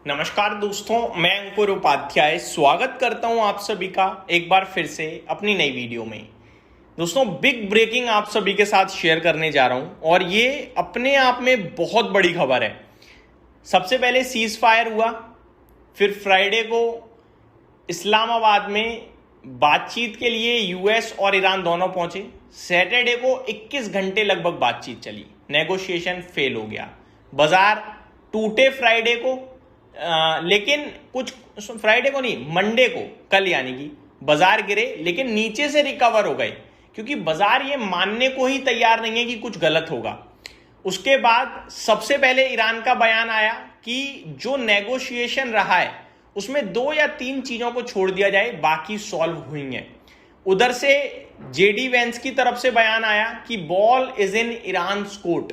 नमस्कार दोस्तों, मैं अंकुर उपाध्याय स्वागत करता हूं आप सभी का एक बार फिर से अपनी नई वीडियो में। दोस्तों, बिग ब्रेकिंग आप सभी के साथ शेयर करने जा रहा हूं और ये अपने आप में बहुत बड़ी खबर है। सबसे पहले सीज फायर हुआ, फिर फ्राइडे को इस्लामाबाद में बातचीत के लिए यूएस और ईरान दोनों पहुंचे। सैटरडे को 21 घंटे लगभग बातचीत चली, नेगोशिएशन फेल हो गया, बाजार टूटे फ्राइडे को। लेकिन कुछ फ्राइडे को नहीं, मंडे को, कल यानी कि बाजार गिरे लेकिन नीचे से रिकवर हो गए, क्योंकि बाजार ये मानने को ही तैयार नहीं है कि कुछ गलत होगा। उसके बाद सबसे पहले ईरान का बयान आया कि जो नेगोशिएशन रहा है उसमें 2 या 3 चीजों को छोड़ दिया जाए, बाकी सॉल्व हुई हैं। उधर से जेडी वेंस की तरफ से बयान आया कि ball is in Iran court,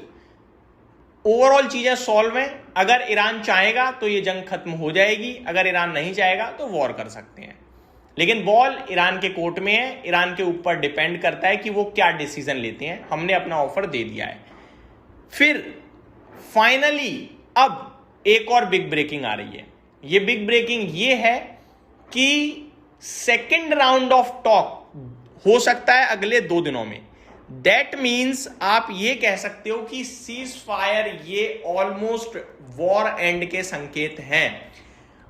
overall चीजें सॉल्व हैं। अगर ईरान चाहेगा तो ये जंग खत्म हो जाएगी, अगर ईरान नहीं चाहेगा तो वॉर कर सकते हैं, लेकिन बॉल ईरान के कोर्ट में है। ईरान के ऊपर डिपेंड करता है कि वो क्या डिसीजन लेते हैं। हमने अपना ऑफर दे दिया है। फिर फाइनली अब एक और बिग ब्रेकिंग आ रही है। ये बिग ब्रेकिंग ये है कि सेकेंड राउंड ऑफ टॉक हो सकता है अगले 2 दिनों में। दैट मीन्स आप ये कह सकते हो कि सीज फायर ये ऑलमोस्ट वॉर एंड के संकेत हैं।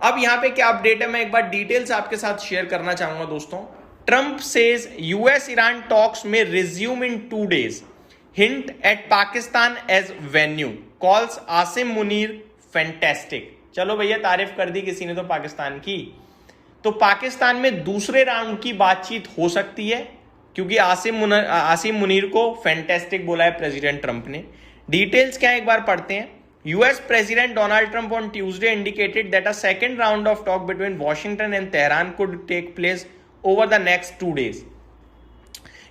अब यहां पे क्या अपडेट है, मैं एक बार डिटेल्स आपके साथ शेयर करना चाहूंगा दोस्तों। Trump says US Iran talks में resume in 2 days, hint at Pakistan as venue, calls Asim Munir fantastic. चलो भैया, तारीफ कर दी किसी ने तो पाकिस्तान की। तो पाकिस्तान में दूसरे राउंड की बातचीत हो सकती है, क्योंकि आसिम मुनीर को फैंटेस्टिक बोला है प्रेसिडेंट ट्रंप ने। डिटेल्स क्या है एक बार पढ़ते हैं। US president Donald Trump on Tuesday indicated that a second round of talk between Washington and Tehran could take place over the next 2 days.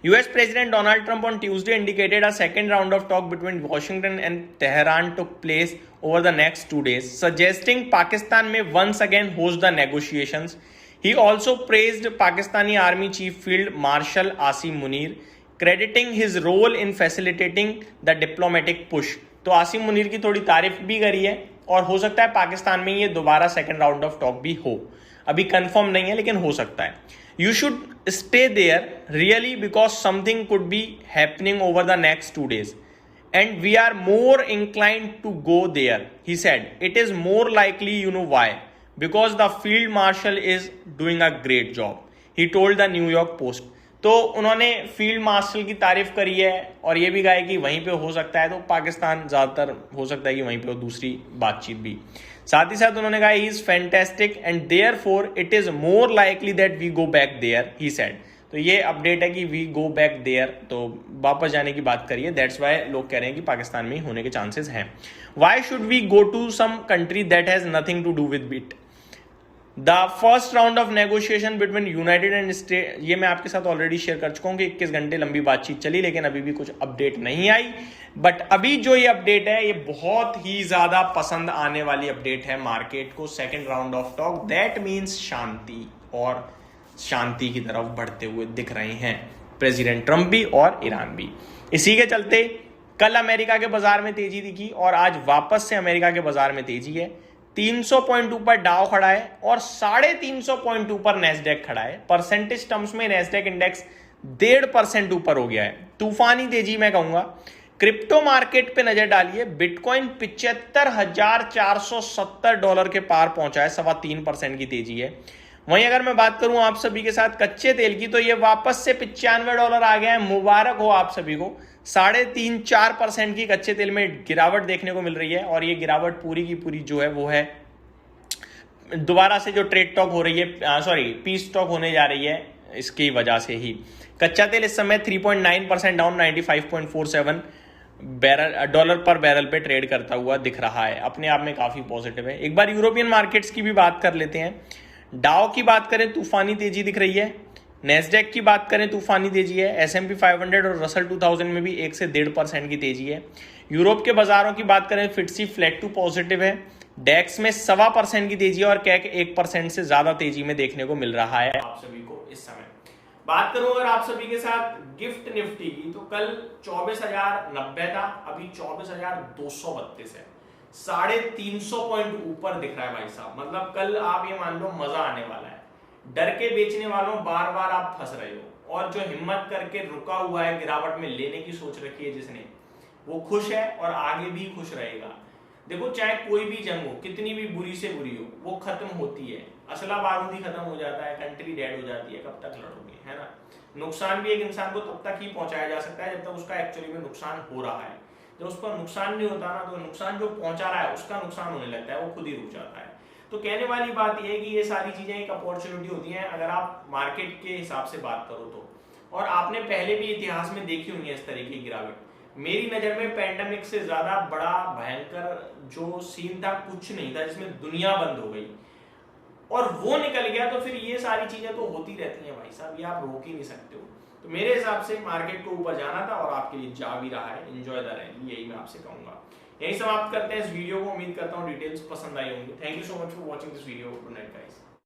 US President Donald Trump on Tuesday indicated a second round of talk between Washington and Tehran took place over the next 2 days, suggesting Pakistan may once again host the negotiations. He also praised Pakistani Army Chief Field Marshal Asim Munir, crediting his role in facilitating the diplomatic push. तो आसिम मुनीर की थोड़ी तारीफ भी करी है और हो सकता है पाकिस्तान में ये दोबारा सेकेंड राउंड ऑफ टॉक भी हो। अभी कंफर्म नहीं है लेकिन हो सकता है। You should stay there really because something could be happening over the next 2 days. And we are more inclined to go there, he said. It is more likely, you know why? Because the field marshal is doing a great job, he told the New York Post. तो उन्होंने field marshal की तारीफ करी है और ये भी कहा है कि वहीं पे हो सकता है, तो पाकिस्तान ज़्यादातर हो सकता है कि वहीं पे हो दूसरी बातचीत भी। साथ ही साथ उन्होंने कहा he is fantastic and therefore it is more likely that we go back there, he said. तो ये अपडेट है कि वी गो बैक देयर, तो वापस जाने की बात करिए। दैट्स वाई लोग कह रहे हैं कि पाकिस्तान में ही होने के चांसेस हैं। Why should we go to some country that has nothing to do with it? The first round of negotiation between united and state, ये मैं आपके साथ ऑलरेडी शेयर कर चुका हूं कि 21 घंटे लंबी बातचीत चली लेकिन अभी भी कुछ अपडेट नहीं आई। बट अभी जो ये अपडेट है ये बहुत ही ज्यादा पसंद आने वाली अपडेट है मार्केट को। Second round of talk, that means शांति, और शांति की तरफ बढ़ते हुए दिख रहे हैं प्रेसिडेंट ट्रंप भी और ईरान भी। इसी के चलते कल अमेरिका के बाजार में तेजी दिखी और आज वापस से अमेरिका के बाजार में तेजी है। 300 पॉइंट ऊपर डाउ खड़ा है और 350 पॉइंट ऊपर नेस्डेक खड़ा है। परसेंटेज टर्म्स में नेस्डेक इंडेक्स 1.5% ऊपर हो गया है। तूफानी तेजी मैं कहूंगा। क्रिप्टो मार्केट पे नजर डालिए, बिटकॉइन $75,470 के पार पहुंचा है, 3.25% की तेजी है। वहीं अगर मैं बात करूं आप सभी के साथ कच्चे तेल की, तो ये वापस से $95 आ गया है। मुबारक हो आप सभी को। 3.5-4% की कच्चे तेल में गिरावट देखने को मिल रही है और ये गिरावट पूरी की पूरी जो है वो है दोबारा से जो ट्रेड टॉक हो रही है, पीस टॉक होने जा रही है, इसकी वजह से ही। कच्चा तेल इस समय 3.9% डाउन, 95.47 डॉलर पर बैरल पे ट्रेड करता हुआ दिख रहा है। अपने आप में काफी पॉजिटिव है। एक बार यूरोपियन मार्केट्स की भी बात कर लेते हैं। डाउ की बात करें, तूफानी तेजी दिख रही है। नेस्डेक की बात करें, तूफानी तेजी है। S&P 500 और रसल 2000 में भी 1 से 1.5% की तेजी है। यूरोप के बाजारों की बात करें, फिटसी फ्लैट टू पॉजिटिव है। डेक्स में 1.25% की तेजी है और कैक 1% से ज्यादा तेजी में देखने को मिल रहा है आप सभी को इस समय। बात करूं अगर आप सभी के साथ गिफ्ट निफ्टी की, तो कल 24,090 था, अभी 24,232 है। 350 पॉइंट ऊपर दिख रहा है भाई साहब। मतलब कल आप ये मान लो मजा आने वाला है। डर के बेचने वालों बार बार आप फंस रहे हो, और जो हिम्मत करके रुका हुआ है गिरावट में लेने की सोच रखी है जिसने, वो खुश है और आगे भी खुश रहेगा। देखो चाहे कोई भी जंग हो, कितनी भी बुरी से बुरी हो, वो खत्म होती है। असला बारूदी खत्म हो जाता है, कंट्री डेड हो जाती है, कब तक लड़ोगे, है ना। नुकसान भी एक इंसान को तब तक ही पहुंचाया जा सकता है जब तक उसका एक्चुअली में नुकसान हो रहा है। जब उस पर नुकसान नहीं होता ना, तो नुकसान जो पहुंचा रहा है उसका नुकसान होने लगता है, वो खुद ही रुक जाता है। तो कहने वाली बात यह है कि ये सारी चीजें एक अपॉर्चुनिटी होती हैं अगर आप मार्केट के हिसाब से बात करो तो। और आपने पहले भी इतिहास में देखी होंगी इस तरीके की गिरावट। मेरी नजर में पैंडेमिक से ज्यादा बड़ा भयंकर जो सीन था कुछ नहीं था, जिसमें दुनिया बंद हो गई और वो निकल गया। तो फिर ये सारी चीजें तो होती रहती हैं भाई साहब, ये आप रोक ही नहीं सकते हो। तो मेरे हिसाब से मार्केट को ऊपर जाना था और आपके लिए जा भी रहा है। एंजॉय द रैली, यही मैं आपसे कहूंगा। यही समाप्त करते हैं इस वीडियो को। उम्मीद करता हूँ डिटेल्स पसंद आई होंगी। Thank you so much for watching this video. Good night guys.